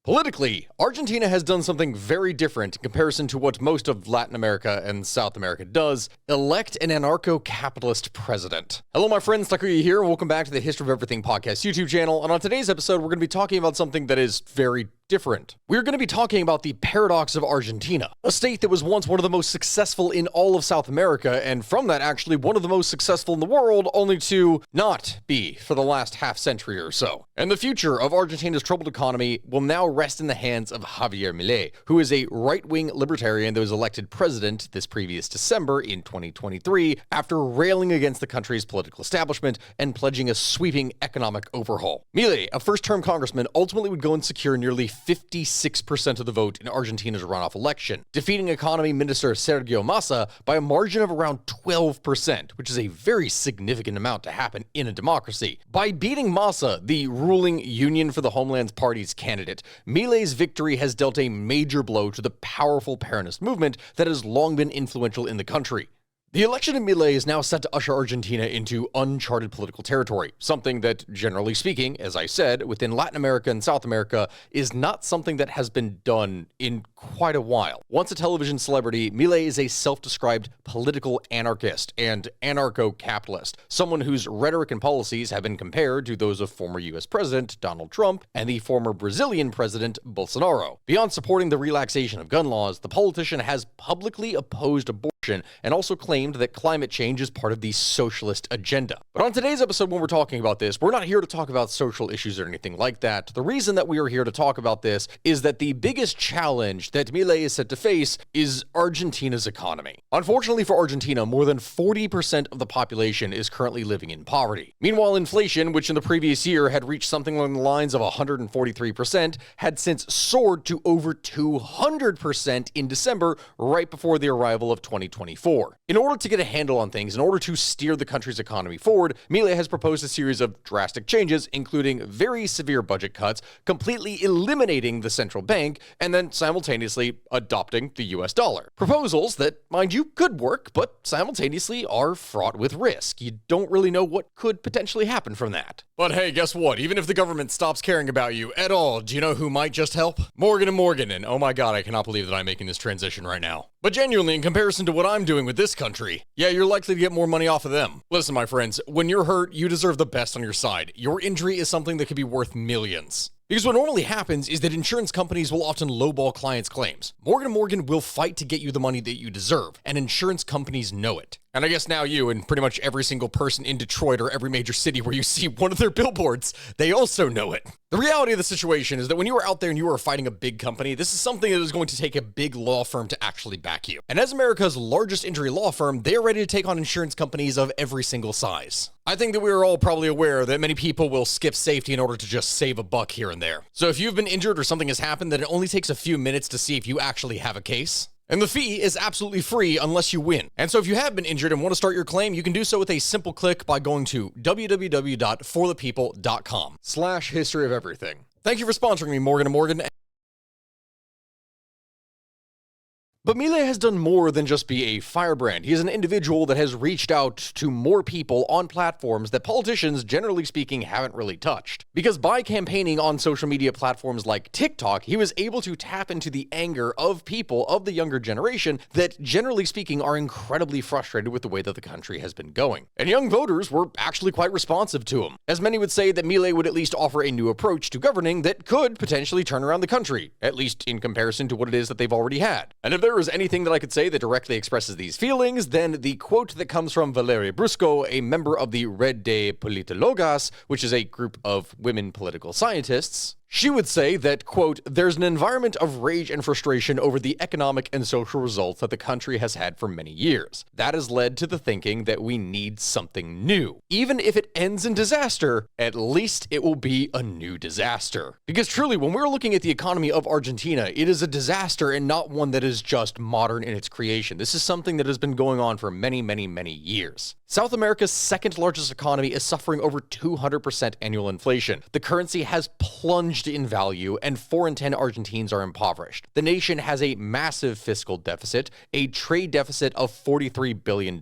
Politically, Argentina has done something very different in comparison to what most of Latin America and South America does: elect an anarcho-capitalist president. Hello, my friends, Takuya here, and welcome back to the History of Everything podcast YouTube channel. And on today's episode, we're going to be talking about something that is very different. We're going to be talking about the paradox of Argentina, a state that was once one of the most successful in all of South America, and from that, actually one of the most successful in the world, only to not be for the last half century or so. And the future of Argentina's troubled economy will now rest in the hands of Javier Milei, who is a right-wing libertarian that was elected president this previous December in 2023 after railing against the country's political establishment and pledging a sweeping economic overhaul. Milei, a first-term congressman, ultimately would go and secure nearly 56% of the vote in Argentina's runoff election, defeating economy minister Sergio Massa by a margin of around 12%, which is a very significant amount to happen in a democracy. By beating Massa, the ruling Union for the Homeland's Party's candidate, Milei's victory has dealt a major blow to the powerful Peronist movement that has long been influential in the country. The election of Milei is now set to usher Argentina into uncharted political territory, something that, generally speaking, as I said, within Latin America and South America, is not something that has been done in quite a while. Once a television celebrity, Milei is a self-described political anarchist and anarcho-capitalist, someone whose rhetoric and policies have been compared to those of former US President Donald Trump and the former Brazilian President Bolsonaro. Beyond supporting the relaxation of gun laws, the politician has publicly opposed abortion and also claimed that climate change is part of the socialist agenda. But on today's episode, when we're talking about this, we're not here to talk about social issues or anything like that. The reason that we are here to talk about this is that the biggest challenge that Milei is set to face is Argentina's economy. Unfortunately for Argentina, more than 40% of the population is currently living in poverty. Meanwhile, inflation, which in the previous year had reached something along the lines of 143%, had since soared to over 200% in December, right before the arrival of 2024. In order to get a handle on things, in order to steer the country's economy forward, Milei has proposed a series of drastic changes, including very severe budget cuts, completely eliminating the central bank, and then simultaneously adopting the US dollar. Proposals that, mind you, could work, but simultaneously are fraught with risk. You don't really know what could potentially happen from that. But hey, guess what? Even if the government stops caring about you at all, do you know who might just help? Morgan & Morgan, and oh my god, I cannot believe that I'm making this transition right now. But genuinely, in comparison to what I'm doing with this country, yeah, you're likely to get more money off of them. Listen, my friends, when you're hurt, you deserve the best on your side. Your injury is something that could be worth millions. Because what normally happens is that insurance companies will often lowball clients' claims. Morgan & Morgan will fight to get you the money that you deserve, and insurance companies know it. And I guess now you and pretty much every single person in Detroit or every major city where you see one of their billboards, they also know it. The reality of the situation is that when you are out there and you are fighting a big company, this is something that is going to take a big law firm to actually back you. And as America's largest injury law firm, they are ready to take on insurance companies of every single size. I think that we are all probably aware that many people will skip safety in order to just save a buck here and there. So if you've been injured or something has happened, then it only takes a few minutes to see if you actually have a case. And the fee is absolutely free unless you win. And so if you have been injured and want to start your claim, you can do so with a simple click by going to www.forthepeople.com/history-of-everything. Thank you for sponsoring me, Morgan & Morgan. But Milei has done more than just be a firebrand. He is an individual that has reached out to more people on platforms that politicians, generally speaking, haven't really touched. Because by campaigning on social media platforms like TikTok, he was able to tap into the anger of people of the younger generation that, generally speaking, are incredibly frustrated with the way that the country has been going. And young voters were actually quite responsive to him, as many would say that Milei would at least offer a new approach to governing that could potentially turn around the country, at least in comparison to what it is that they've already had. And if there is anything that I could say that directly expresses these feelings, then the quote that comes from Valeria Brusco, a member of the Red de Politologas, which is a group of women political scientists. She would say that, quote, "There's an environment of rage and frustration over the economic and social results that the country has had for many years. That has led to the thinking that we need something new. Even if it ends in disaster, at least it will be a new disaster." Because truly, when we're looking at the economy of Argentina, it is a disaster and not one that is just modern in its creation. This is something that has been going on for many, many, many years. South America's second largest economy is suffering over 200% annual inflation. The currency has plunged in value, and 4 in 10 Argentines are impoverished. The nation has a massive fiscal deficit, a trade deficit of $43 billion,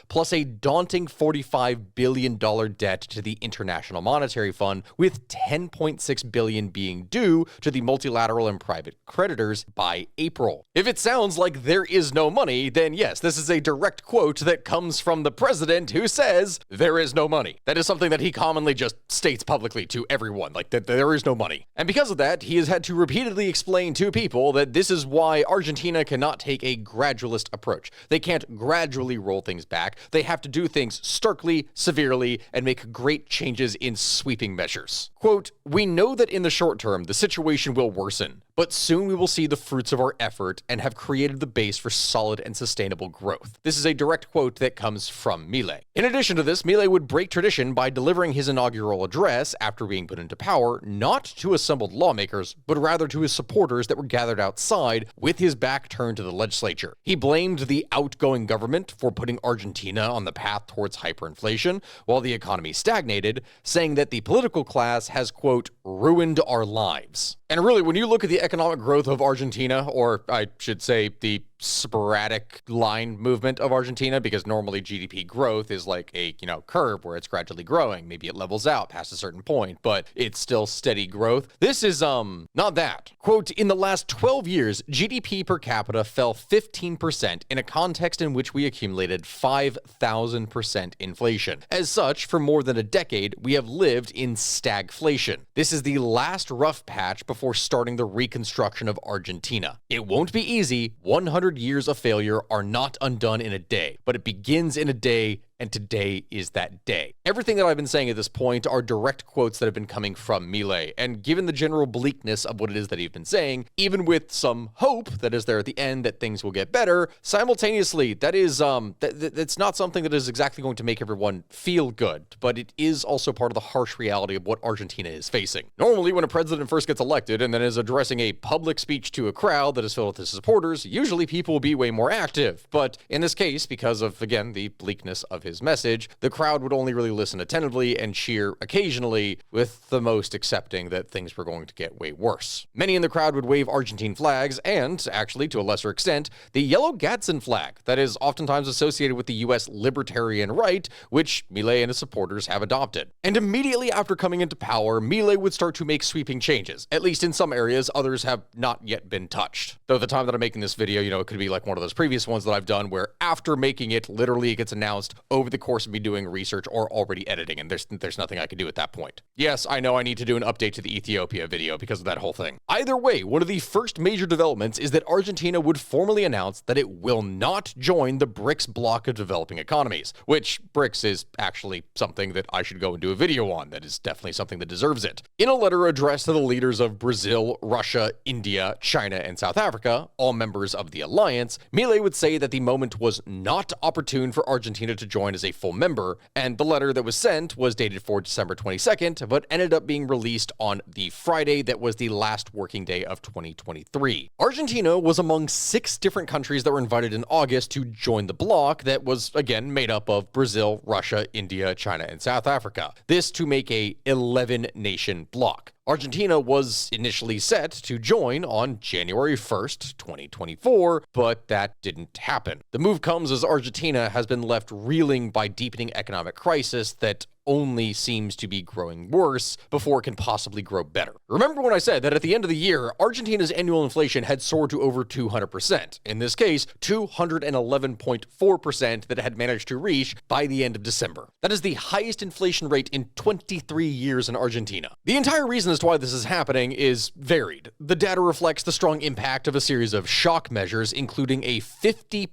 plus a daunting $45 billion debt to the International Monetary Fund, with $10.6 billion being due to the multilateral and private creditors by April. If it sounds like there is no money, then yes, this is a direct quote that comes from the president who says there is no money. That is something that he commonly just states publicly to everyone, like that there is no money. And because of that, he has had to repeatedly explain to people that this is why Argentina cannot take a gradualist approach. They can't gradually roll things back. They have to do things starkly, severely, and make great changes in sweeping measures. Quote, "We know that in the short term, the situation will worsen, but soon we will see the fruits of our effort and have created the base for solid and sustainable growth." This is a direct quote that comes from Milei. In addition to this, Milei would break tradition by delivering his inaugural address after being put into power, not to assembled lawmakers, but rather to his supporters that were gathered outside with his back turned to the legislature. He blamed the outgoing government for putting Argentina on the path towards hyperinflation while the economy stagnated, saying that the political class has, quote, "ruined our lives." And really, when you look at the economic growth of Argentina, or I should say the sporadic line movement of Argentina, because normally GDP growth is like a, curve where it's gradually growing. Maybe it levels out past a certain point, but it's still steady growth. This is, not that. Quote, "In the last 12 years, GDP per capita fell 15% in a context in which we accumulated 5,000% inflation. As such, for more than a decade, we have lived in stagflation. This is the last rough patch before starting the reconstruction of Argentina. It won't be easy. 100 years of failure are not undone in a day, but it begins in a day, and today is that day." Everything that I've been saying at this point are direct quotes that have been coming from Milei, and given the general bleakness of what it is that he's been saying, even with some hope that is there at the end that things will get better, simultaneously, that is, that's not something that is exactly going to make everyone feel good, but it is also part of the harsh reality of what Argentina is facing. Normally, when a president first gets elected and then is addressing a public speech to a crowd that is filled with his supporters, usually people will be way more active, but in this case, because of, again, the bleakness of his message, the crowd would only really listen attentively and cheer occasionally, with the most accepting that things were going to get way worse. Many in the crowd would wave Argentine flags and, actually to a lesser extent, the yellow Gadsden flag that is oftentimes associated with the US libertarian right, which Milei and his supporters have adopted. And immediately after coming into power, Milei would start to make sweeping changes. At least in some areas, others have not yet been touched. Though the time that I'm making this video, it could be like one of those previous ones that I've done where after making it, literally it gets announced over the course of me doing research or already editing, and there's nothing I can do at that point. Yes, I know I need to do an update to the Ethiopia video because of that whole thing. Either way, one of the first major developments is that Argentina would formally announce that it will not join the BRICS bloc of developing economies, which BRICS is actually something that I should go and do a video on. That is definitely something that deserves it. In a letter addressed to the leaders of Brazil, Russia, India, China, and South Africa, all members of the alliance, Milei would say that the moment was not opportune for Argentina to join as a full member, and the letter that was sent was dated for December 22nd, but ended up being released on the Friday that was the last working day of 2023. Argentina was among 6 different countries that were invited in August to join the bloc that was, again, made up of Brazil, Russia, India, China, and South Africa. This to make a 11-nation bloc. Argentina was initially set to join on January 1st, 2024, but that didn't happen. The move comes as Argentina has been left reeling by deepening economic crisis that only seems to be growing worse before it can possibly grow better. Remember when I said that at the end of the year, Argentina's annual inflation had soared to over 200%. In this case, 211.4% that it had managed to reach by the end of December. That is the highest inflation rate in 23 years in Argentina. The entire reason as to why this is happening is varied. The data reflects the strong impact of a series of shock measures, including a 50%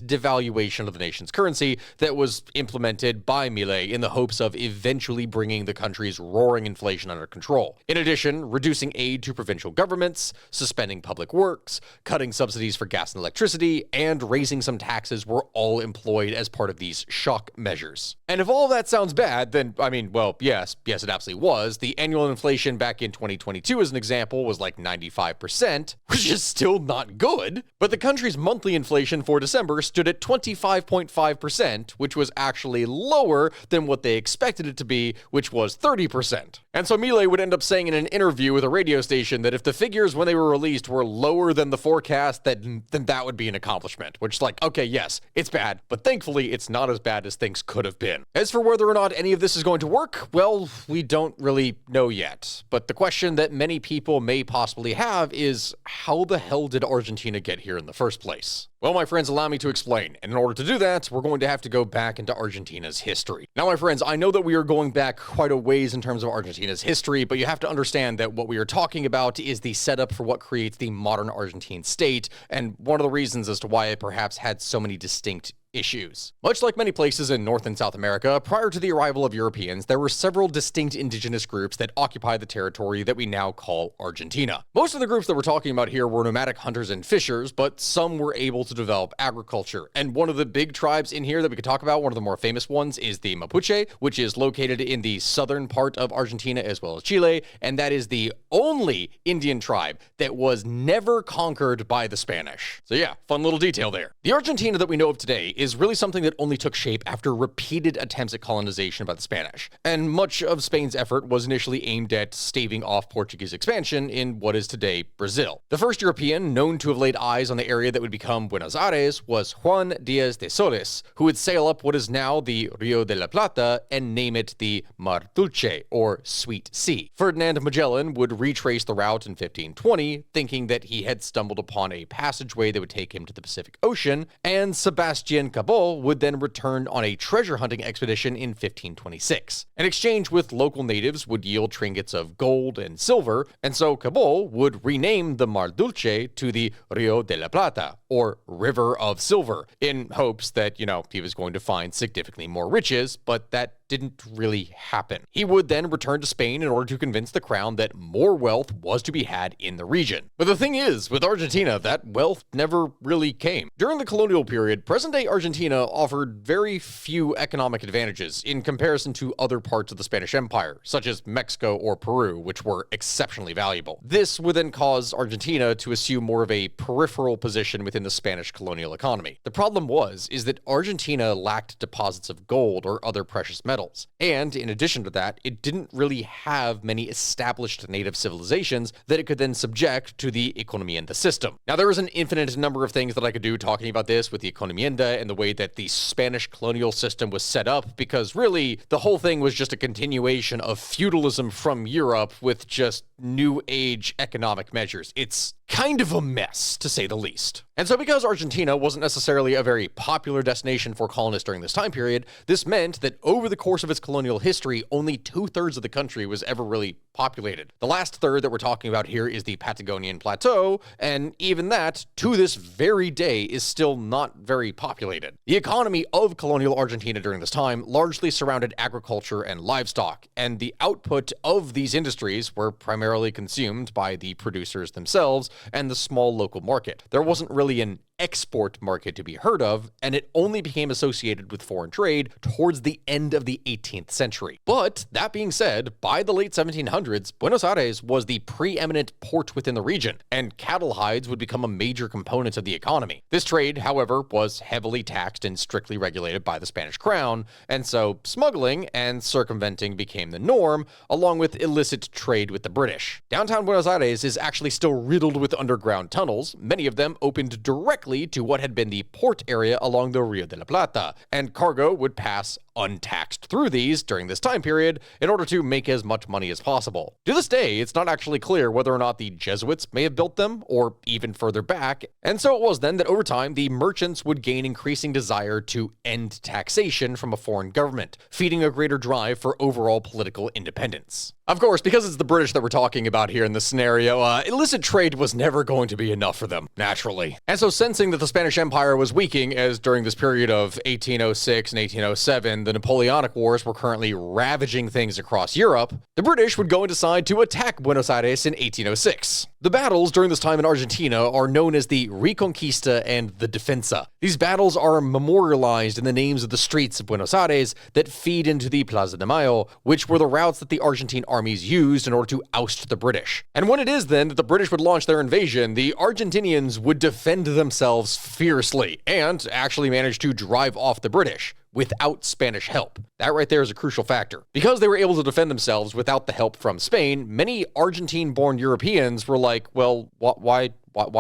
devaluation of the nation's currency that was implemented by Milei in the hopes of of eventually bringing the country's roaring inflation under control. In addition, reducing aid to provincial governments, suspending public works, cutting subsidies for gas and electricity, and raising some taxes were all employed as part of these shock measures. And if all of that sounds bad, then, I mean, well, yes, it absolutely was. The annual inflation back in 2022, as an example, was like 95%, which is still not good. But the country's monthly inflation for December stood at 25.5%, which was actually lower than what they expected it to be, which was 30%. And so Milei would end up saying in an interview with a radio station that if the figures when they were released were lower than the forecast, then that would be an accomplishment, which is like, okay, yes, it's bad, but thankfully it's not as bad as things could have been. As for whether or not any of this is going to work, well, we don't really know yet. But the question that many people may possibly have is, how the hell did Argentina get here in the first place? Well, my friends, allow me to explain. And in order to do that, we're going to have to go back into Argentina's history. Now, my friends, I know that we are going back quite a ways in terms of Argentina's history, but you have to understand that what we are talking about is the setup for what creates the modern Argentine state, and one of the reasons as to why it perhaps had so many distinct issues. Much like many places in North and South America, prior to the arrival of Europeans, there were several distinct indigenous groups that occupied the territory that we now call Argentina. Most of the groups that we're talking about here were nomadic hunters and fishers, but some were able to develop agriculture. And one of the big tribes in here that we could talk about, one of the more famous ones, is the Mapuche, which is located in the southern part of Argentina as well as Chile, and that is the only Indian tribe that was never conquered by the Spanish. So yeah, fun little detail there. The Argentina that we know of today is really something that only took shape after repeated attempts at colonization by the Spanish. And much of Spain's effort was initially aimed at staving off Portuguese expansion in what is today Brazil. The first European known to have laid eyes on the area that would become Buenos Aires was Juan Díaz de Solís, who would sail up what is now the Rio de la Plata and name it the Mar Dulce, or Sweet Sea. Ferdinand Magellan would retrace the route in 1520, thinking that he had stumbled upon a passageway that would take him to the Pacific Ocean, and Sebastian Cabot would then return on a treasure hunting expedition in 1526. An exchange with local natives would yield trinkets of gold and silver, and so Cabot would rename the Mar Dulce to the Rio de la Plata, or River of Silver, in hopes that, he was going to find significantly more riches, but that didn't really happen. He would then return to Spain in order to convince the crown that more wealth was to be had in the region. But the thing is, with Argentina, that wealth never really came. During the colonial period, present-day Argentina offered very few economic advantages in comparison to other parts of the Spanish Empire, such as Mexico or Peru, which were exceptionally valuable. This would then cause Argentina to assume more of a peripheral position within the Spanish colonial economy. The problem is that Argentina lacked deposits of gold or other precious metals. And in addition to that, it didn't really have many established native civilizations that it could then subject to the economienda system. Now, there is an infinite number of things that I could do talking about this with the economienda and the way that the Spanish colonial system was set up, because really, the whole thing was just a continuation of feudalism from Europe with just new age economic measures. It's kind of a mess, to say the least. And so because Argentina wasn't necessarily a very popular destination for colonists during this time period, this meant that over the course of its colonial history, only 2/3 of the country was ever really populated. The last third that we're talking about here is the Patagonian Plateau, and even that, to this very day, is still not very populated. The economy of colonial Argentina during this time largely surrounded agriculture and livestock, and the output of these industries were primarily consumed by the producers themselves and the small local market. There wasn't really an export market to be heard of, and it only became associated with foreign trade towards the end of the 18th century. But that being said, by the late 1700s, Buenos Aires was the preeminent port within the region, and cattle hides would become a major component of the economy. This trade, however, was heavily taxed and strictly regulated by the Spanish crown, and so smuggling and circumventing became the norm, along with illicit trade with the British. Downtown Buenos Aires is actually still riddled with underground tunnels, many of them opened directly to what had been the port area along the Rio de la Plata, and cargo would pass untaxed through these during this time period in order to make as much money as possible. To this day, it's not actually clear whether or not the Jesuits may have built them, or even further back, and so it was then that over time, the merchants would gain increasing desire to end taxation from a foreign government, feeding a greater drive for overall political independence. Of course, because it's the British that we're talking about here in this scenario, illicit trade was never going to be enough for them, naturally. And so sensing that the Spanish Empire was weakening, as during this period of 1806 and 1807, the Napoleonic Wars were currently ravaging things across Europe, the British would go and decide to attack Buenos Aires in 1806. The battles during this time in Argentina are known as the Reconquista and the Defensa. These battles are memorialized in the names of the streets of Buenos Aires that feed into the Plaza de Mayo, which were the routes that the Argentine armies used in order to oust the British. And when it is then that the British would launch their invasion, the Argentinians would defend themselves fiercely and actually manage to drive off the British without Spanish help. That right there is a crucial factor. Because they were able to defend themselves without the help from Spain, many Argentine-born Europeans were like, well, why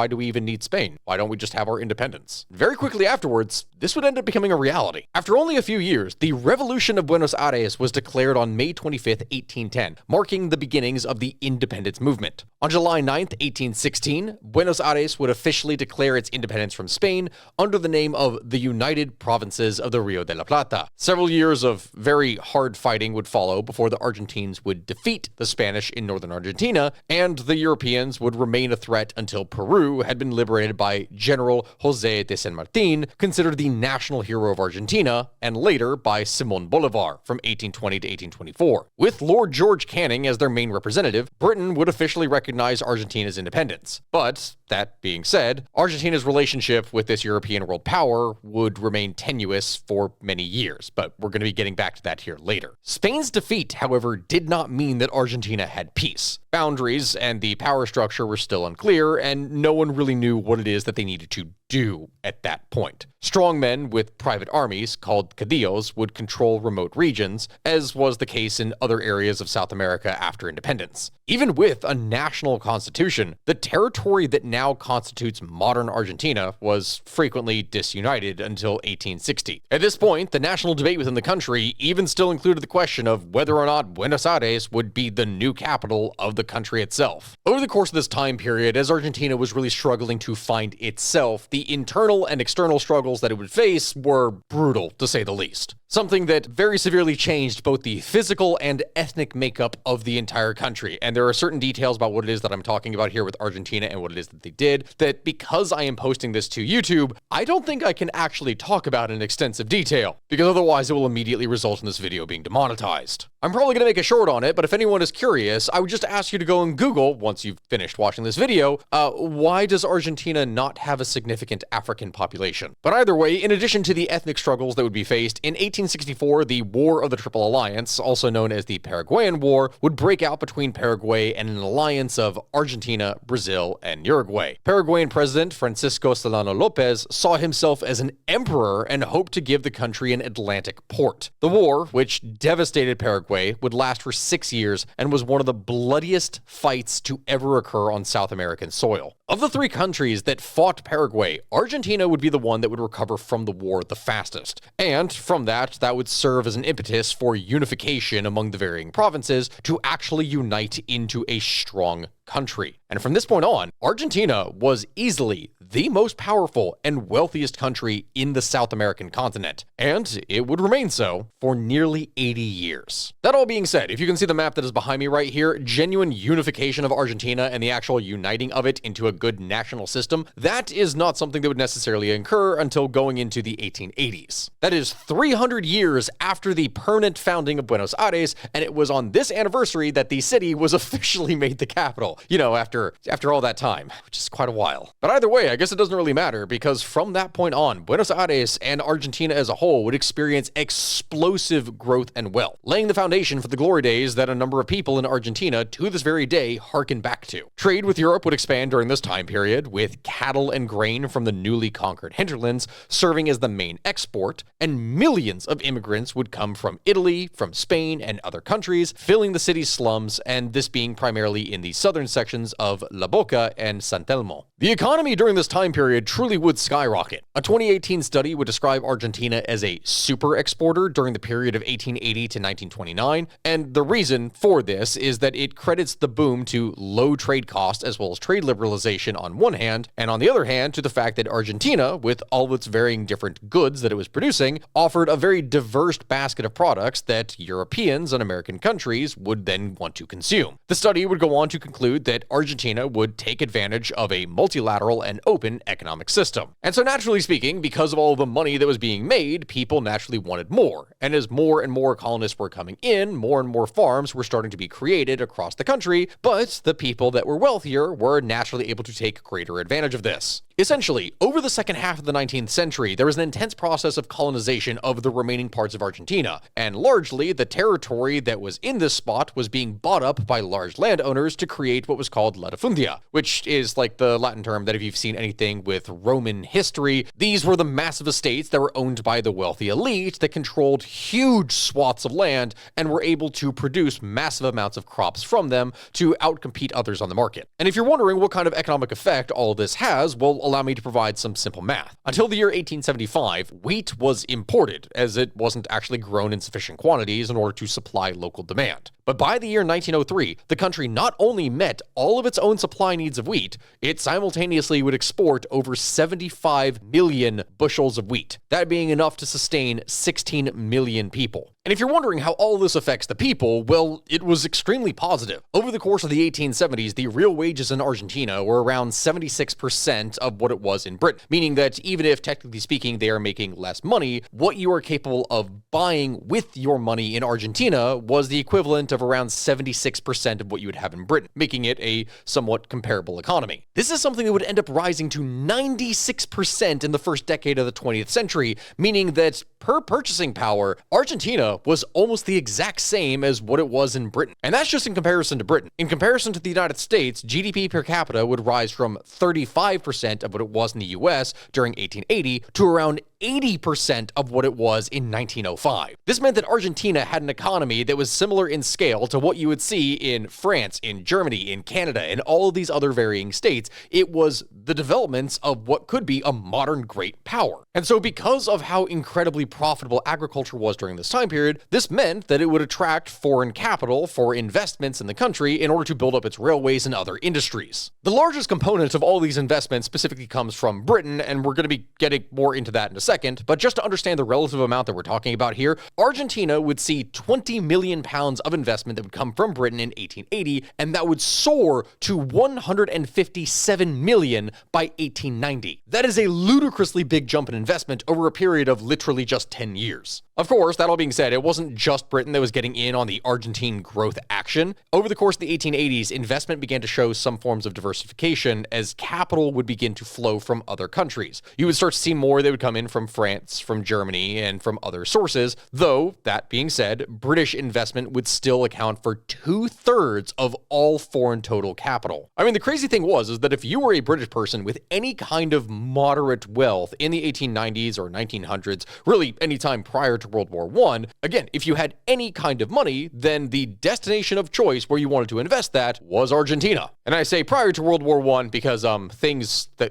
do we even need Spain? Why don't we just have our independence? Very quickly afterwards, this would end up becoming a reality. After only a few years, the Revolution of Buenos Aires was declared on May 25th, 1810, marking the beginnings of the independence movement. On July 9th, 1816, Buenos Aires would officially declare its independence from Spain under the name of the United Provinces of the Rio de la Plata. Several years of very hard fighting would follow before the Argentines would defeat the Spanish in northern Argentina, and the Europeans would remain a threat until Peru had been liberated by General José de San Martín, considered the national hero of Argentina, and later by Simón Bolívar from 1820 to 1824. With Lord George Canning as their main representative, Britain would officially recognize Argentina's independence. But, that being said, Argentina's relationship with this European world power would remain tenuous for many years, but we're going to be getting back to that here later. Spain's defeat, however, did not mean that Argentina had peace. Boundaries and the power structure were still unclear, and no one really knew what it is that they needed to do at that point. Strongmen with private armies, called caudillos, would control remote regions, as was the case in other areas of South America after independence. Even with a national constitution, the territory that now constitutes modern Argentina was frequently disunited until 1860. At this point, the national debate within the country even still included the question of whether or not Buenos Aires would be the new capital of the country itself. Over the course of this time period, as Argentina was really struggling to find itself, the internal and external struggles that it would face were brutal, to say the least. Something that very severely changed both the physical and ethnic makeup of the entire country. And there are certain details about what it is that I'm talking about here with Argentina and what it is that they did, that because I am posting this to YouTube, I don't think I can actually talk about in extensive detail, because otherwise it will immediately result in this video being demonetized. I'm probably going to make a short on it, but if anyone is curious, I would just ask you to go and Google, once you've finished watching this video, why does Argentina not have a significant African population? But either way, in addition to the ethnic struggles that would be faced, in 1864, the War of the Triple Alliance, also known as the Paraguayan War, would break out between Paraguay and an alliance of Argentina, Brazil, and Uruguay. Paraguayan President Francisco Solano Lopez saw himself as an emperor and hoped to give the country an Atlantic port. The war, which devastated Paraguay, would last for 6 years and was one of the bloodiest fights to ever occur on South American soil. Of the three countries that fought Paraguay, Argentina would be the one that would recover from the war the fastest. And from that would serve as an impetus for unification among the varying provinces to actually unite into a strong country. And from this point on, Argentina was easily the most powerful and wealthiest country in the South American continent, and it would remain so for nearly 80 years. That all being said, if you can see the map that is behind me right here, genuine unification of Argentina and the actual uniting of it into a good national system, that is not something that would necessarily occur until going into the 1880s. That is 300 years after the permanent founding of Buenos Aires, and it was on this anniversary that the city was officially made the capital. You know, after all that time, which is quite a while. But either way, I guess it doesn't really matter, because from that point on, Buenos Aires and Argentina as a whole would experience explosive growth and wealth, laying the foundation for the glory days that a number of people in Argentina to this very day harken back to. Trade with Europe would expand during this time period, with cattle and grain from the newly conquered hinterlands serving as the main export, and millions of immigrants would come from Italy, from Spain, and other countries, filling the city's slums, and this being primarily in the southern sections of La Boca and San Telmo. The economy during this this time period truly would skyrocket. A 2018 study would describe Argentina as a super exporter during the period of 1880 to 1929, and the reason for this is that it credits the boom to low trade costs as well as trade liberalization on one hand, and on the other hand to the fact that Argentina, with all of its varying different goods that it was producing, offered a very diverse basket of products that Europeans and American countries would then want to consume. The study would go on to conclude that Argentina would take advantage of a multilateral and open economic system. And so naturally speaking, because of all the money that was being made, people naturally wanted more. And as more and more colonists were coming in, more and more farms were starting to be created across the country, but the people that were wealthier were naturally able to take greater advantage of this. Essentially, over the second half of the 19th century, there was an intense process of colonization of the remaining parts of Argentina, and largely the territory that was in this spot was being bought up by large landowners to create what was called latifundia, which is like the Latin term that if you've seen anything with Roman history, these were the massive estates that were owned by the wealthy elite that controlled huge swaths of land and were able to produce massive amounts of crops from them to outcompete others on the market. And if you're wondering what kind of economic effect all of this has, well, allow me to provide some simple math. Until the year 1875, wheat was imported, as it wasn't actually grown in sufficient quantities in order to supply local demand. But by the year 1903, the country not only met all of its own supply needs of wheat, it simultaneously would export over 75 million bushels of wheat, that being enough to sustain 16 million people. And if you're wondering how all this affects the people, well, it was extremely positive. Over the course of the 1870s, the real wages in Argentina were around 76% of what it was in Britain, meaning that even if, technically speaking, they are making less money, what you are capable of buying with your money in Argentina was the equivalent of around 76% of what you would have in Britain, making it a somewhat comparable economy. This is something that would end up rising to 96% in the first decade of the 20th century, meaning that per purchasing power, Argentina was almost the exact same as what it was in Britain. And that's just in comparison to Britain. In comparison to the United States, GDP per capita would rise from 35% of what it was in the US during 1880 to around 80% of what it was in 1905. This meant that Argentina had an economy that was similar in scale to what you would see in France, in Germany, in Canada, and all of these other varying states. It was the developments of what could be a modern great power. And so because of how incredibly profitable agriculture was during this time period, this meant that it would attract foreign capital for investments in the country in order to build up its railways and other industries. The largest component of all these investments specifically comes from Britain, and we're going to be getting more into that in a second, but just to understand the relative amount that we're talking about here, Argentina would see 20 million pounds of investment that would come from Britain in 1880, and that would soar to 157 million by 1890. That is a ludicrously big jump in investment over a period of literally just 10 years. Of course, that all being said, it wasn't just Britain that was getting in on the Argentine growth action. Over the course of the 1880s, investment began to show some forms of diversification as capital would begin to flow from other countries. You would start to see more that would come in from France, from Germany, and from other sources, though, that being said, British investment would still account for 2/3 of all foreign total capital. I mean, the crazy thing is that if you were a British person with any kind of moderate wealth in the 1890s or 1900s, really any time prior to World War I, again, if you had any kind of money, then the destination of choice where you wanted to invest that was Argentina. And I say prior to World War I because things are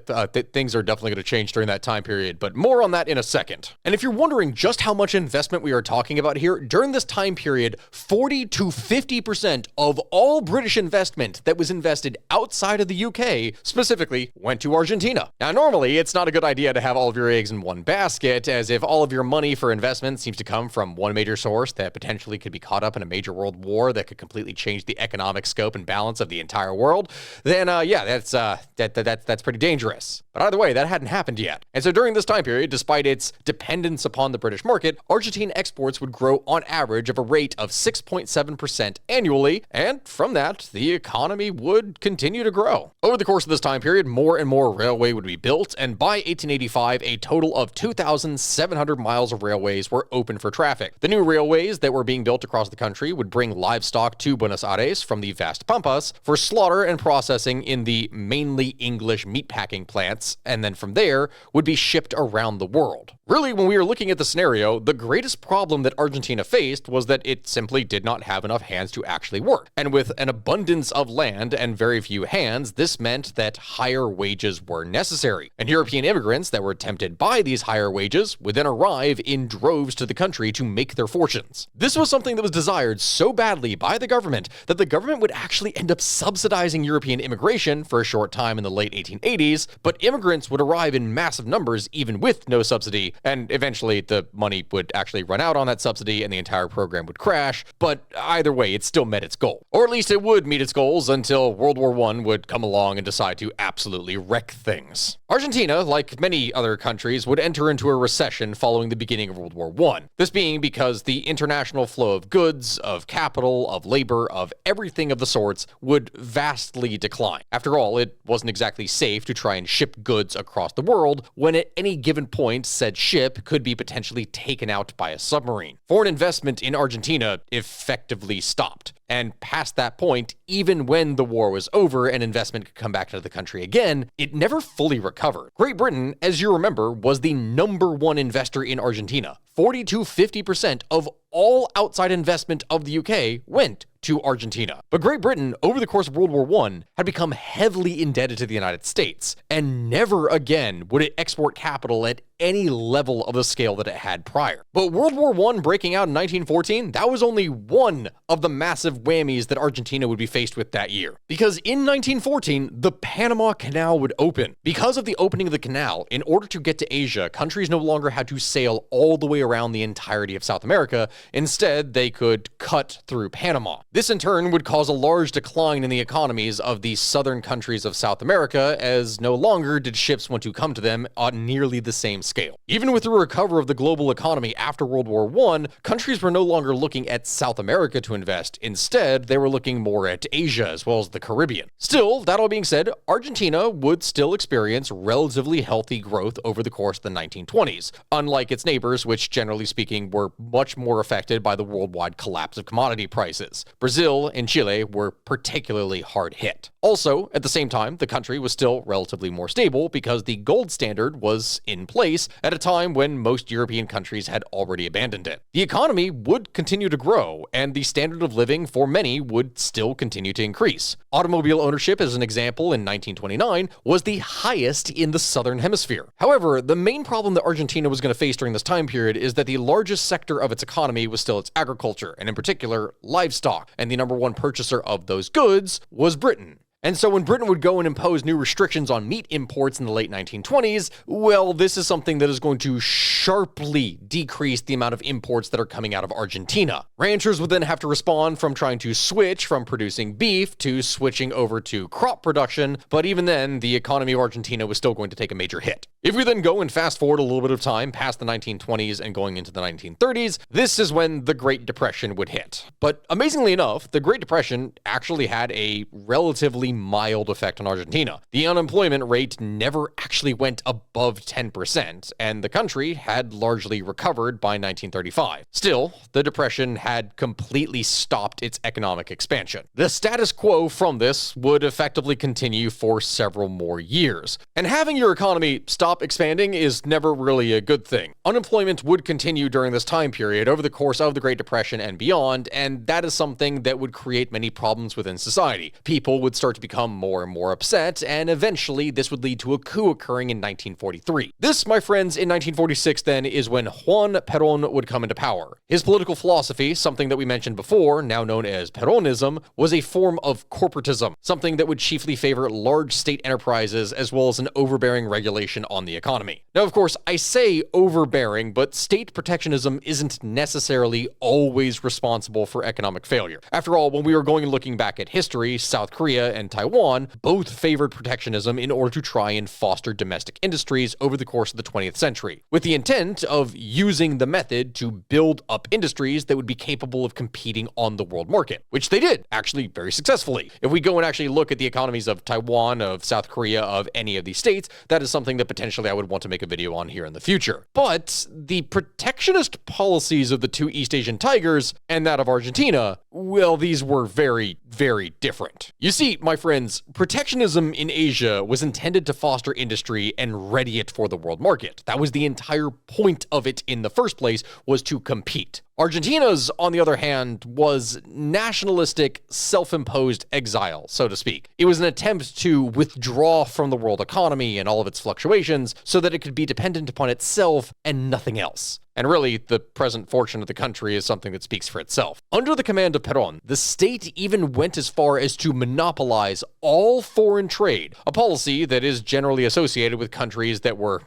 definitely going to change during that time period, but more on that in a second. And if you're wondering just how much investment we are talking about here, during this time period, 40 to 50% of all British investment that was invested outside of the UK specifically went to Argentina. Now, normally, it's not a good idea to have all of your eggs in one basket, as if all of your money for investment seems to come from one major source that potentially could be caught up in a major world war that could completely change the economic scope and balance of the entire world, then that's pretty dangerous. But either way, that hadn't happened yet. And so during this time period, despite its dependence upon the British market, Argentine exports would grow on average of a rate of 6.7% annually, and from that, the economy would continue to grow. Over the course of this time period, more and more railway would be built, and by 1885, a total of 2,700 miles of railways were open for traffic. The new railways that were being built across the country would bring livestock to Buenos Aires from the vast pampas for slaughter and processing in the mainly English meatpacking plants, and then from there would be shipped around the world. Really, when we were looking at the scenario, the greatest problem that Argentina faced was that it simply did not have enough hands to actually work. And with an abundance of land and very few hands, this meant that higher wages were necessary. And European immigrants that were tempted by these higher wages would then arrive in droves to the country to make their fortunes. This was something that was desired so badly by the government that the government would actually end up subsidizing European immigration for a short time in the late 1880s, but immigrants would arrive in massive numbers even with no subsidy, and eventually the money would actually run out on that subsidy and the entire program would crash. But either way, it still met its goal. Or at least it would meet its goals until World War I would come along and decide to absolutely wreck things. Argentina, like many other countries, would enter into a recession following the beginning of World War I. This being because the international flow of goods, of capital, of labor, of everything of the sorts would vastly decline. After all, it wasn't exactly safe to try and ship goods across the world when at any given point said ship could be potentially taken out by a submarine. Foreign investment in Argentina effectively stopped. And past that point, even when the war was over and investment could come back to the country again, it never fully recovered. Great Britain, as you remember, was the #1 investor in Argentina. 40 to 50% of all outside investment of the UK went to Argentina. But Great Britain, over the course of World War I, had become heavily indebted to the United States, and never again would it export capital at any level of the scale that it had prior. But World War I breaking out in 1914, that was only one of the massive whammies that Argentina would be faced with that year. Because in 1914, the Panama Canal would open. Because of the opening of the canal, in order to get to Asia, countries no longer had to sail all the way around the entirety of South America. Instead, they could cut through Panama. This in turn would cause a large decline in the economies of the southern countries of South America, as no longer did ships want to come to them on nearly the same scale. Even with the recovery of the global economy after World War I, countries were no longer looking at South America to invest. Instead, they were looking more at Asia as well as the Caribbean. Still, that all being said, Argentina would still experience relatively healthy growth over the course of the 1920s, unlike its neighbors, which generally speaking were much more affected by the worldwide collapse of commodity prices. Brazil and Chile were particularly hard hit. Also, at the same time, the country was still relatively more stable because the gold standard was in place at a time when most European countries had already abandoned it. The economy would continue to grow, and the standard of living for many would still continue to increase. Automobile ownership, as an example, in 1929 was the highest in the southern hemisphere. However, the main problem that Argentina was going to face during this time period is that the largest sector of its economy was still its agriculture, and in particular, livestock, and the #1 purchaser of those goods was Britain. And so when Britain would go and impose new restrictions on meat imports in the late 1920s, well, this is something that is going to sharply decrease the amount of imports that are coming out of Argentina. Ranchers would then have to respond from trying to switch from producing beef to switching over to crop production, but even then, the economy of Argentina was still going to take a major hit. If we then go and fast forward a little bit of time past the 1920s and going into the 1930s, this is when the Great Depression would hit. But amazingly enough, the Great Depression actually had a relatively mild effect on Argentina. The unemployment rate never actually went above 10%, and the country had largely recovered by 1935. Still, the Depression had completely stopped its economic expansion. The status quo from this would effectively continue for several more years. And having your economy stop expanding is never really a good thing. Unemployment would continue during this time period over the course of the Great Depression and beyond, and that is something that would create many problems within society. People would start to become more and more upset, and eventually this would lead to a coup occurring in 1943. This, my friends, in 1946 then is when Juan Perón would come into power. His political philosophy, something that we mentioned before, now known as Peronism, was a form of corporatism, something that would chiefly favor large state enterprises as well as an overbearing regulation on the economy. Now, of course, I say overbearing, but state protectionism isn't necessarily always responsible for economic failure. After all, when we were going and looking back at history, South Korea and Taiwan both favored protectionism in order to try and foster domestic industries over the course of the 20th century, with the intent of using the method to build up industries that would be capable of competing on the world market, which they did, actually very successfully. If we go and actually look at the economies of Taiwan, of South Korea, of any of these states, that is something that potentially I would want to make a video on here in the future. But the protectionist policies of the two East Asian tigers and that of Argentina, well, these were very, very different. You see, my my friends, protectionism in Asia was intended to foster industry and ready it for the world market. That was the entire point of it in the first place, was to compete. Argentina's, on the other hand, was nationalistic, self-imposed exile, so to speak. It was an attempt to withdraw from the world economy and all of its fluctuations so that it could be dependent upon itself and nothing else. And really, the present fortune of the country is something that speaks for itself. Under the command of Perón, the state even went as far as to monopolize all foreign trade, a policy that is generally associated with countries that were,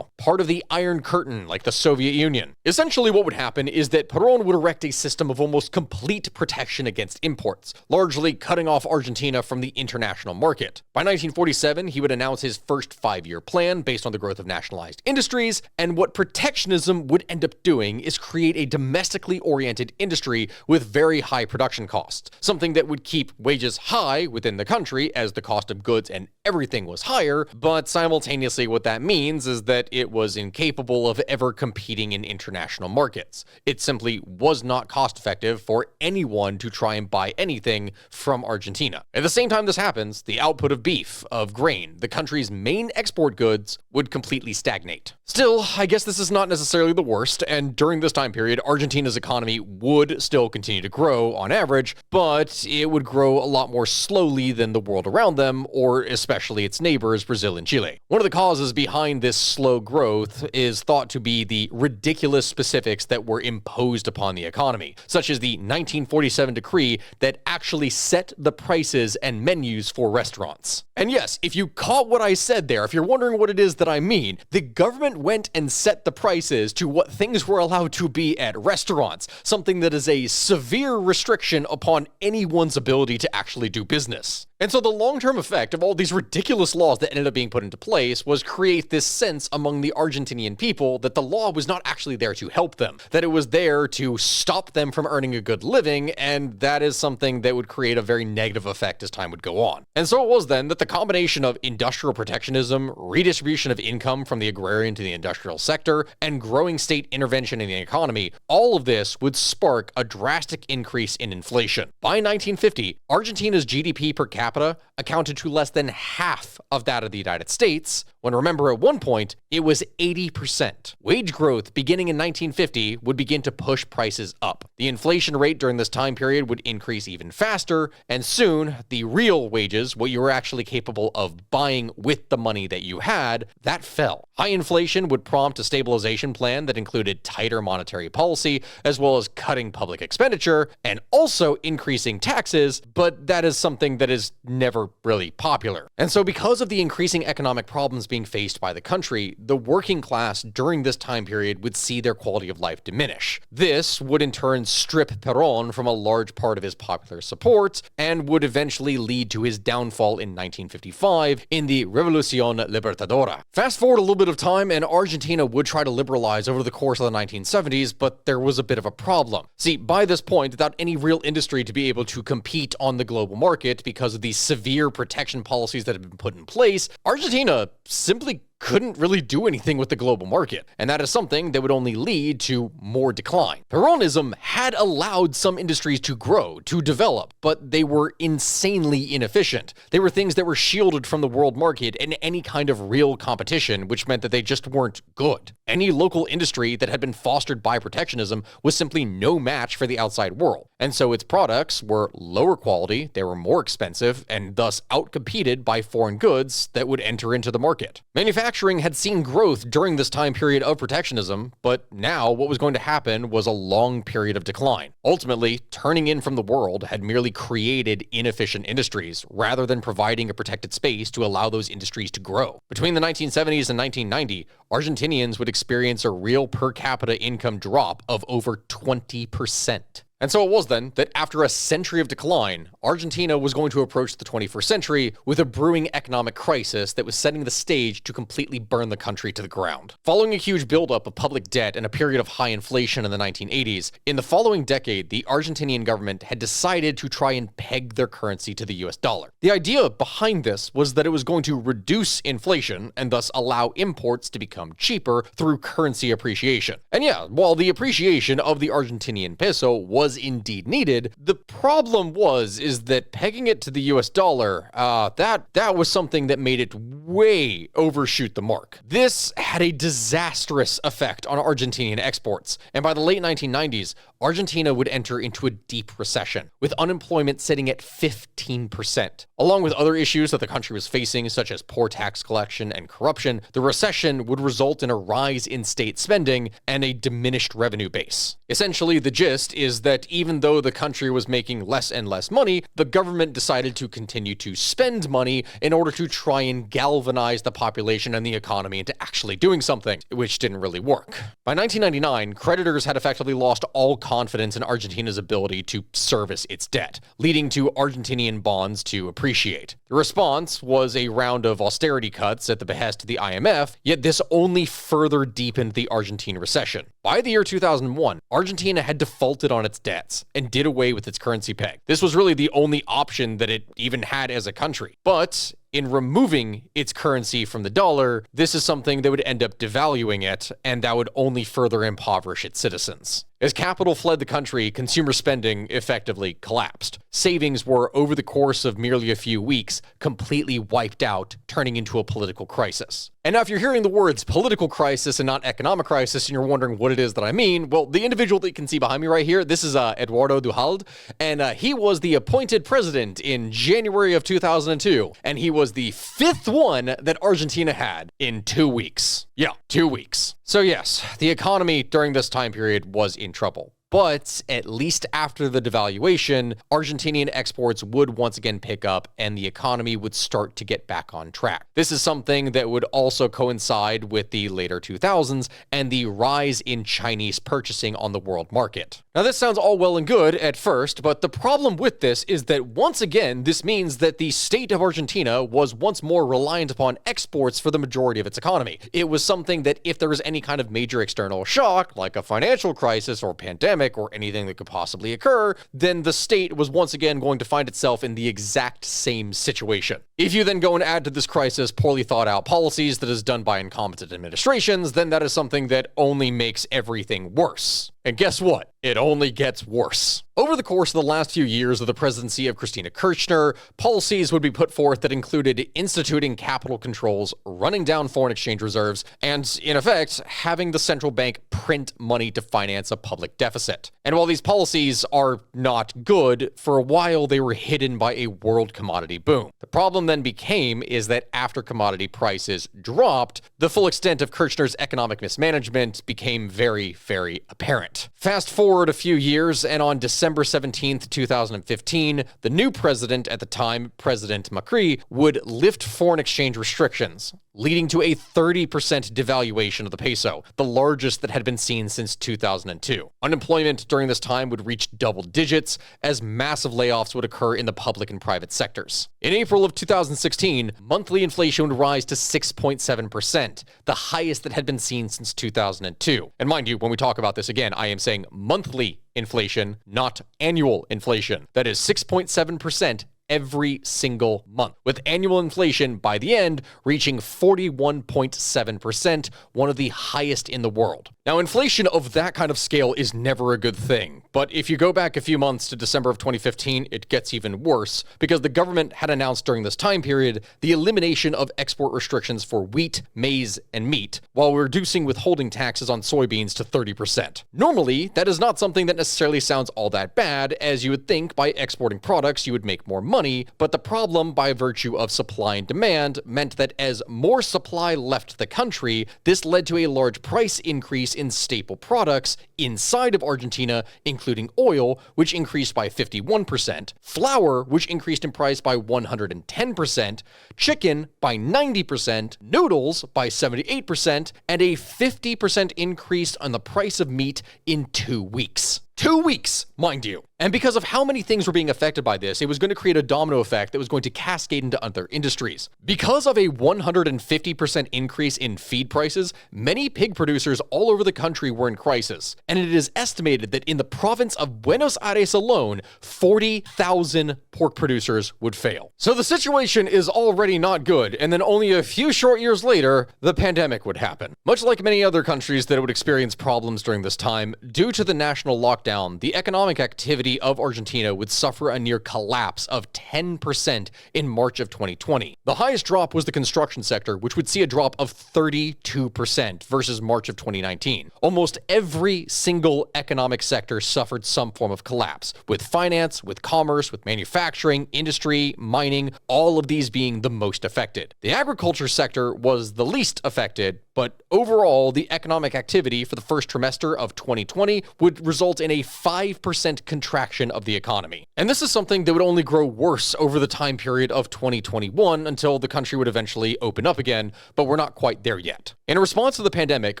part of the Iron Curtain, like the Soviet Union. Essentially, what would happen is that Perón would erect a system of almost complete protection against imports, largely cutting off Argentina from the international market. By 1947, he would announce his first 5-year plan based on the growth of nationalized industries, and what protectionism would end up doing is create a domestically oriented industry with very high production costs, something that would keep wages high within the country as the cost of goods and everything was higher, but simultaneously what that means is that it was incapable of ever competing in international markets. It simply was not cost effective for anyone to try and buy anything from Argentina. At the same time this happens, the output of beef, of grain, the country's main export goods, would completely stagnate. Still, I guess this is not necessarily the worst, and during this time period, Argentina's economy would still continue to grow on average, but it would grow a lot more slowly than the world around them, or especially its neighbors, Brazil and Chile. One of the causes behind this slow growth is thought to be the ridiculous specifics that were imposed upon the economy, such as the 1947 decree that actually set the prices and menus for restaurants. And yes, if you caught what I said there, if you're wondering what it is that I mean, the government went and set the prices to what things were allowed to be at restaurants, something that is a severe restriction upon anyone's ability to actually do business. And so the long-term effect of all these ridiculous laws that ended up being put into place was create this sense among the Argentinian people that the law was not actually there to help them, that it was there to stop them from earning a good living, and that is something that would create a very negative effect as time would go on. And so it was then that the combination of industrial protectionism, redistribution of income from the agrarian to the industrial sector, and growing state intervention in the economy, all of this would spark a drastic increase in inflation. By 1950, Argentina's GDP per capita accounted to less than half of that of the United States, when remember at one point, it was 80%. Wage growth beginning in 1950 would begin to push prices up. The inflation rate during this time period would increase even faster, and soon, the real wages, what you were actually capable of buying with the money that you had, that fell. High inflation would prompt a stabilization plan that included tighter monetary policy, as well as cutting public expenditure, and also increasing taxes, but that is something that is never really popular. And so because of the increasing economic problems being faced by the country, the working class during this time period would see their quality of life diminish. This would in turn strip Perón from a large part of his popular support and would eventually lead to his downfall in 1955 in the Revolución Libertadora. Fast forward a little bit of time and Argentina would try to liberalize over the course of the 1970s, but there was a bit of a problem. See, by this point, without any real industry to be able to compete on the global market because of the severe protection policies that have been put in place, Argentina simply couldn't really do anything with the global market, and that is something that would only lead to more decline. Peronism had allowed some industries to grow, to develop, but they were insanely inefficient. They were things that were shielded from the world market and any kind of real competition, which meant that they just weren't good. Any local industry that had been fostered by protectionism was simply no match for the outside world, and so its products were lower quality, they were more expensive, and thus outcompeted by foreign goods that would enter into the market. Manufacturing had seen growth during this time period of protectionism, but now what was going to happen was a long period of decline. Ultimately, turning in from the world had merely created inefficient industries, rather than providing a protected space to allow those industries to grow. Between the 1970s and 1990, Argentinians would experience a real per capita income drop of over 20%. And so it was then that after a century of decline, Argentina was going to approach the 21st century with a brewing economic crisis that was setting the stage to completely burn the country to the ground. Following a huge buildup of public debt and a period of high inflation in the 1980s, in the following decade, the Argentinian government had decided to try and peg their currency to the US dollar. The idea behind this was that it was going to reduce inflation and thus allow imports to become cheaper through currency appreciation. And yeah, while the appreciation of the Argentinian peso was was indeed needed. The problem is that pegging it to the US dollar, that was something that made it way overshoot the mark. This had a disastrous effect on Argentinian exports, and by the late 1990s, Argentina would enter into a deep recession, with unemployment sitting at 15%. Along with other issues that the country was facing, such as poor tax collection and corruption, the recession would result in a rise in state spending and a diminished revenue base. Essentially, the gist is that even though the country was making less and less money, the government decided to continue to spend money in order to try and galvanize the population and the economy into actually doing something, which didn't really work. By 1999, creditors had effectively lost all confidence in Argentina's ability to service its debt, leading to Argentinian bonds to appreciate. The response was a round of austerity cuts at the behest of the IMF, yet this only further deepened the Argentine recession. By the year 2001, Argentina had defaulted on its debts and did away with its currency peg. This was really the only option that it even had as a country. But in removing its currency from the dollar, this is something that would end up devaluing it, and that would only further impoverish its citizens. As capital fled the country, consumer spending effectively collapsed. Savings were, over the course of merely a few weeks, completely wiped out, turning into a political crisis. And now if you're hearing the words political crisis and not economic crisis, and you're wondering what it is that I mean, well, the individual that you can see behind me right here, this is Eduardo Duhalde, and he was the appointed president in January of 2002, and he was the fifth one that Argentina had in 2 weeks. Yeah, 2 weeks. So yes, the economy during this time period was in trouble. But at least after the devaluation, Argentinian exports would once again pick up and the economy would start to get back on track. This is something that would also coincide with the later 2000s and the rise in Chinese purchasing on the world market. Now this sounds all well and good at first, but the problem with this is that once again, this means that the state of Argentina was once more reliant upon exports for the majority of its economy. It was something that if there was any kind of major external shock, like a financial crisis or pandemic, or anything that could possibly occur, then the state was once again going to find itself in the exact same situation. If you then go and add to this crisis poorly thought out policies that is done by incompetent administrations, then that is something that only makes everything worse. And guess what? It only gets worse. Over the course of the last few years of the presidency of Christina Kirchner, policies would be put forth that included instituting capital controls, running down foreign exchange reserves, and, in effect, having the central bank print money to finance a public deficit. And while these policies are not good, for a while they were hidden by a world commodity boom. The problem then became is that after commodity prices dropped, the full extent of Kirchner's economic mismanagement became very, very apparent. Fast forward a few years, and on December 17th, 2015, the new president at the time, President Macri, would lift foreign exchange restrictions, leading to a 30% devaluation of the peso, the largest that had been seen since 2002. Unemployment during this time would reach double digits, as massive layoffs would occur in the public and private sectors. In April of 2016, monthly inflation would rise to 6.7%, the highest that had been seen since 2002. And mind you, when we talk about this again, I am saying monthly inflation, not annual inflation. That is 6.7% every single month, with annual inflation by the end reaching 41.7%, one of the highest in the world. Now, inflation of that kind of scale is never a good thing, but if you go back a few months to December of 2015, it gets even worse, because the government had announced during this time period the elimination of export restrictions for wheat, maize, and meat, while reducing withholding taxes on soybeans to 30%. Normally, that is not something that necessarily sounds all that bad, as you would think by exporting products you would make more money, but the problem by virtue of supply and demand meant that as more supply left the country, this led to a large price increase in staple products inside of Argentina, including oil, which increased by 51%, flour, which increased in price by 110%, chicken by 90%, noodles by 78%, and a 50% increase on the price of meat in 2 weeks. 2 weeks, mind you. And because of how many things were being affected by this, it was going to create a domino effect that was going to cascade into other industries. Because of a 150% increase in feed prices, many pig producers all over the country were in crisis. And it is estimated that in the province of Buenos Aires alone, 40,000 pork producers would fail. So the situation is already not good, and then only a few short years later, the pandemic would happen. Much like many other countries that would experience problems during this time, due to the national lockdown, the economic activity of Argentina would suffer a near collapse of 10% in March of 2020. The highest drop was the construction sector, which would see a drop of 32% versus March of 2019. Almost every single economic sector suffered some form of collapse, with finance, with commerce, with manufacturing, industry, mining, all of these being the most affected. The agriculture sector was the least affected, but overall, the economic activity for the first trimester of 2020 would result in a 5% contraction of the economy. And this is something that would only grow worse over the time period of 2021 until the country would eventually open up again, but we're not quite there yet. In response to the pandemic,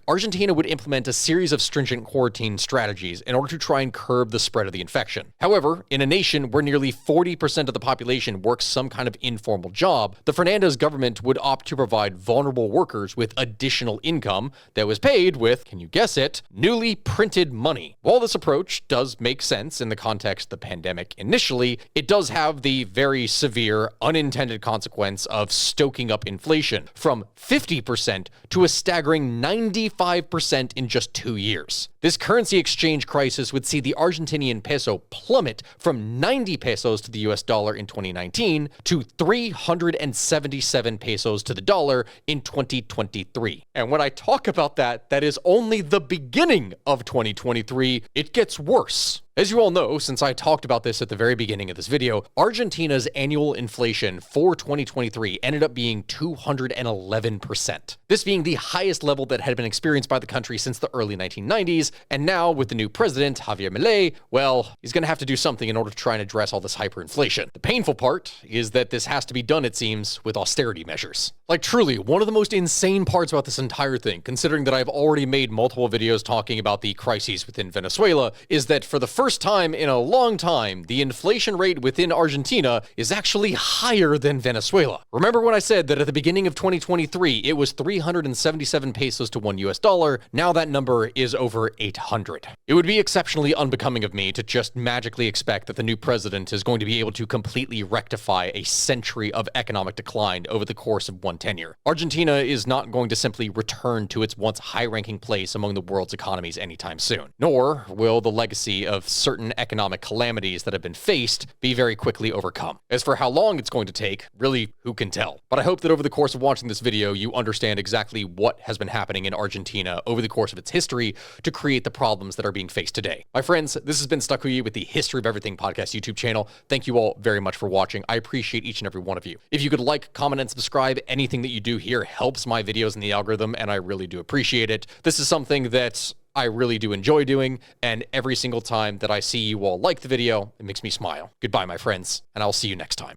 Argentina would implement a series of stringent quarantine strategies in order to try and curb the spread of the infection. However, in a nation where nearly 40% of the population works some kind of informal job, the Fernandez government would opt to provide vulnerable workers with additional income that was paid with, can you guess it, newly printed money. While this approach does make sense in the context of the pandemic initially, it does have the very severe unintended consequence of stoking up inflation from 50% to a staggering 95% in just 2 years. This currency exchange crisis would see the Argentinian peso plummet from 90 pesos to the US dollar in 2019 to 377 pesos to the dollar in 2023. And when I talk about that, that is only the beginning of 2023. It gets worse. As you all know, since I talked about this at the very beginning of this video, Argentina's annual inflation for 2023 ended up being 211%. This being the highest level that had been experienced by the country since the early 1990s, and now with the new president, Javier Milei, well, he's going to have to do something in order to try and address all this hyperinflation. The painful part is that this has to be done, it seems, with austerity measures. Like truly, one of the most insane parts about this entire thing, considering that I've already made multiple videos talking about the crises within Venezuela, is that for the first time in a long time, the inflation rate within Argentina is actually higher than Venezuela. Remember when I said that at the beginning of 2023, it was 377 pesos to $1 US? Now that number is over 800. It would be exceptionally unbecoming of me to just magically expect that the new president is going to be able to completely rectify a century of economic decline over the course of one tenure. Argentina is not going to simply return to its once high-ranking place among the world's economies anytime soon, nor will the legacy of certain economic calamities that have been faced be very quickly overcome. As for how long it's going to take, really, who can tell? But I hope that over the course of watching this video, you understand exactly what has been happening in Argentina over the course of its history to create the problems that are being faced today. My friends, this has been Stakuyi with the History of Everything podcast YouTube channel. Thank you all very much for watching. I appreciate each and every one of you. If you could like, comment, and subscribe, anything that you do here helps my videos in the algorithm, and I really do appreciate it. This is something that I really do enjoy doing, and every single time that I see you all like the video, it makes me smile. Goodbye, my friends, and I'll see you next time.